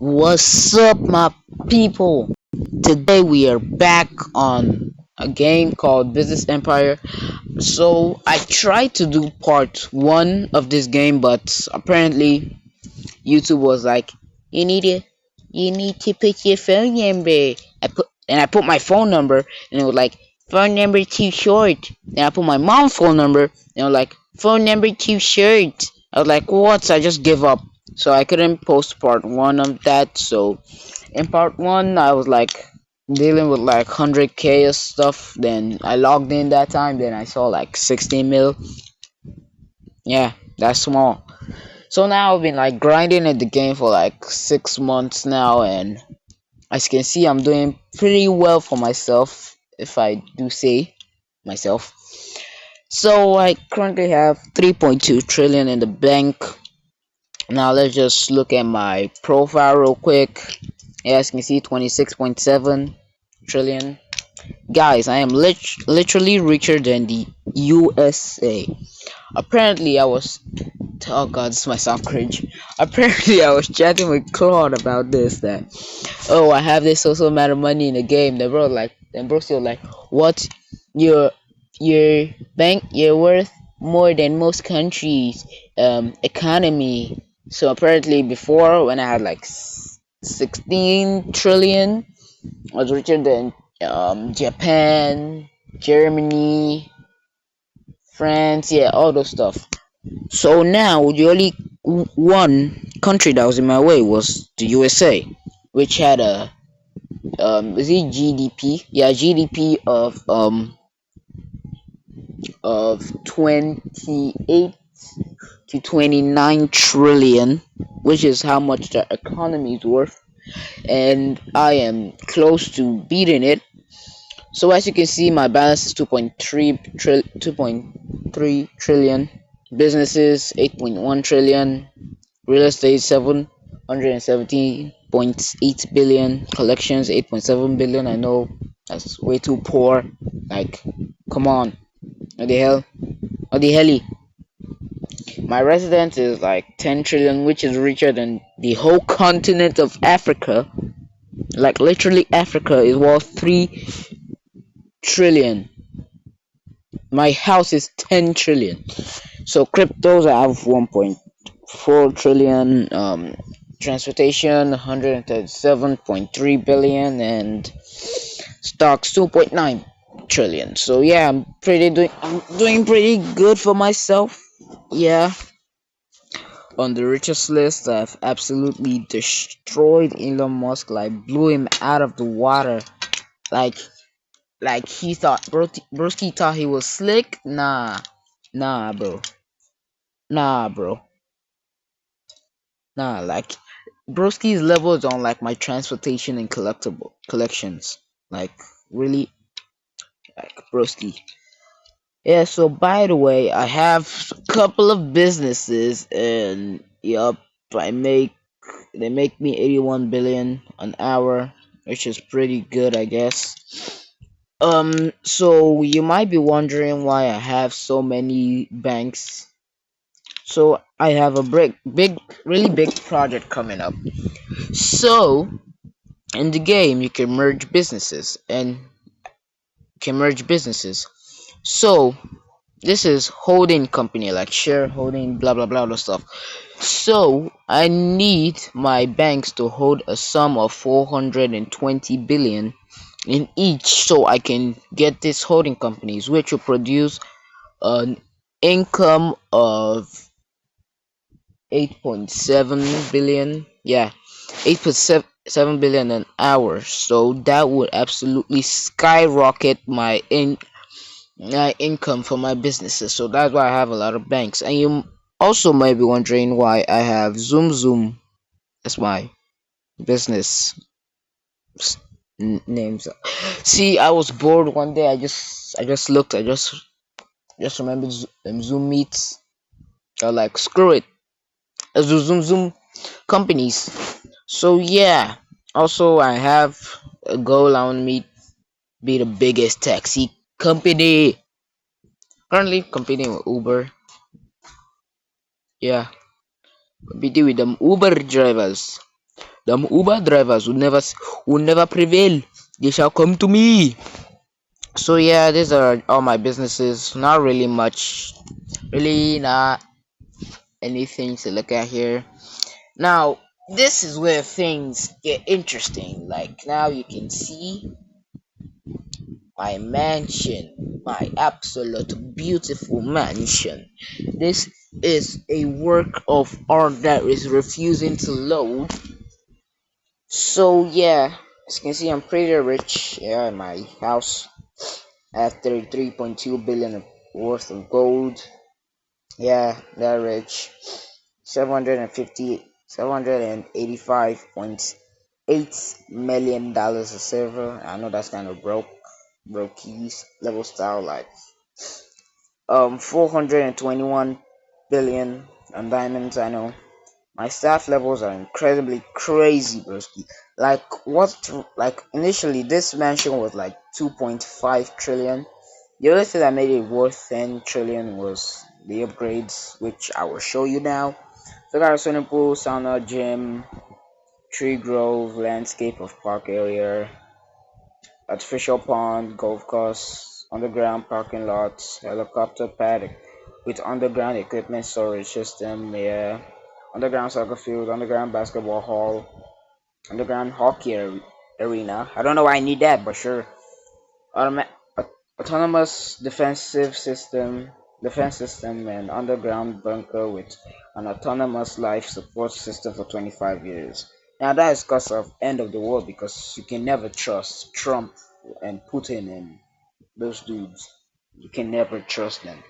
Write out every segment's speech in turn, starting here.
What's up, my people? Today we are back on a game called Business Empire. So I tried to do part one of this game, but apparently YouTube was like, "You need to, you need to put your phone number." I put my phone number, and it was like, "Phone number too short." And I put my mom's phone number, and it was like, "Phone number too short." I was like, "What?" So I just give up. So I couldn't post part one of that. So in part one, I was like dealing with like 100K of stuff. Then I logged in that time. Then I saw like 16 mil. Yeah, that's small. So now I've been like grinding at the game for like 6 months now, and as you can see, I'm doing pretty well for myself, if I do say myself. So I currently have 3.2 trillion in the bank. Now let's just look at my profile real quick. As you can see, 26.7 trillion. Guys, I am literally richer than the USA. Apparently, I was. Oh god, this might sound cringe. Apparently, I was chatting with Claude about this. That oh, I have this also amount of money in the game. Then bro still like, what? Your your you're worth more than most countries' economy. So apparently, before when I had like 16 trillion, I was richer than Japan, Germany, France, yeah, all those stuff. So now the only one country that was in my way was the USA, which had a is it GDP? Yeah, GDP of 28 to 29 trillion, which is how much the economy is worth, and I am close to beating it. So as you can see, my balance is 2.3 trillion, businesses 8.1 trillion, real estate 717.8 billion, collections 8.7 billion. I know that's way too poor. Like, come on, what the hell? What the hell? My residence is like 10 trillion, which is richer than the whole continent of Africa. Like, literally, Africa is worth 3 trillion. My house is 10 trillion. So cryptos I have 1.4 trillion, transportation 137.3 billion, and stocks 2.9 trillion. So yeah, I'm doing pretty good for myself. Yeah, on the richest list, I've absolutely destroyed Elon Musk, like blew him out of the water. Like he thought Broski thought he was slick. Nah, bro. Nah, bro. Nah, like Broski's level is on like my transportation and collectible collections. Like really, like Broski. Yeah. So by the way, I have a couple of businesses, and yup, I make they make me 81 billion an hour, which is pretty good, I guess. So you might be wondering why I have so many banks. So I have a really big project coming up. So in the game, you can merge businesses and can merge businesses. So this is holding company, like shareholding, blah blah blah, all the stuff. So I need my banks to hold a sum of 420 billion in each, so I can get these holding companies, which will produce an income of 8.7 billion. Yeah, 8.7 billion an hour. So that would absolutely skyrocket my income for my businesses. So that's why I have a lot of banks. And you also might be wondering why I have Zoom Zoom as my business names. See, I was bored one day. I just looked. I just remembered Zoom Meets. I was like, screw it. Let's do Zoom companies. So yeah. Also, I have a goal. I want to be the biggest taxi company. Currently competing with Uber. Yeah, competing with them Uber drivers. Them Uber drivers will never prevail. They shall come to me. So yeah, these are all my businesses. Not really much, really not anything to look at here. Now, this is where things get interesting. Like now you can see my mansion, my absolute beautiful mansion. This is a work of art that is refusing to load. So yeah, as you can see, I'm pretty rich. Yeah, in my house, I have 33.2 billion worth of gold. Yeah, that rich. 785.8 million dollars of silver. I know that's kind of broke keys level style like 421 billion on diamonds. I know my staff levels are incredibly crazy, broski. Like initially this mansion was like 2.5 trillion. The only thing that made it worth 10 trillion was the upgrades, which I will show you now. So I got a swimming pool, sauna, gym, tree grove, landscape of park area, artificial pond, golf course, underground parking lot, helicopter pad with underground equipment storage system, yeah, underground soccer field, underground basketball hall, underground hockey arena. I don't know why I need that, but sure. Automa- autonomous defense system, and underground bunker with an autonomous life support system for 25 years. Now that is cause of end of the world because you can never trust Trump and Putin and those dudes. You can never trust them.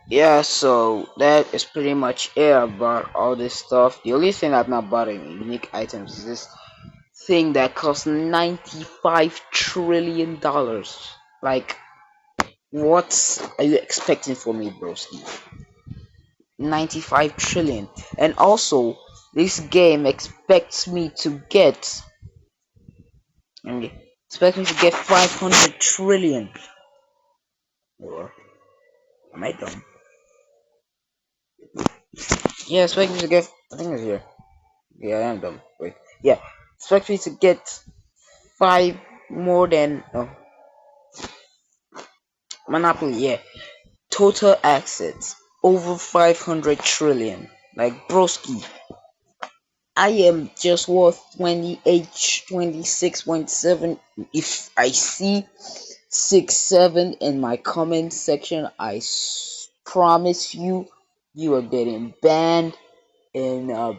Yeah, so that is pretty much it about all this stuff. The only thing I've not bought in unique items is this thing that costs $95 trillion. Like, what are you expecting from me, broski? 95 trillion. And also, this game okay, expects me to get 500 trillion. Or am I dumb? Yeah, expect me to get. I think it's here. Yeah, I am dumb. Wait. Yeah, expect me to get five more than Monopoly. Yeah, total assets over 500 trillion. Like broski, I am just worth 28, 26.7. If I see 6, 7 in my comment section, promise you, you are getting banned in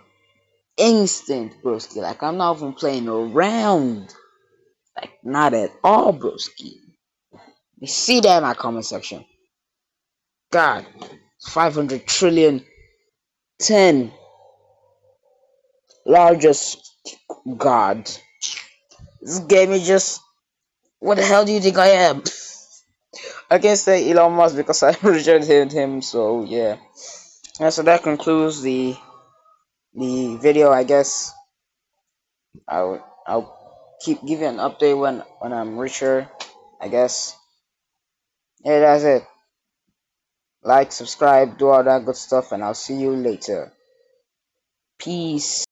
instant, broski. Like I'm not even playing around. Like not at all, broski. You see that in my comment section. God, 500 trillion, 10 largest. God, this game is just. What the hell do you think I am? I can say Elon Musk because I rejected him. So yeah. Yeah. So that concludes the video. I guess I'll keep giving an update when I'm richer. I guess. Yeah, that's it. Like, subscribe, do all that good stuff, and I'll see you later. Peace.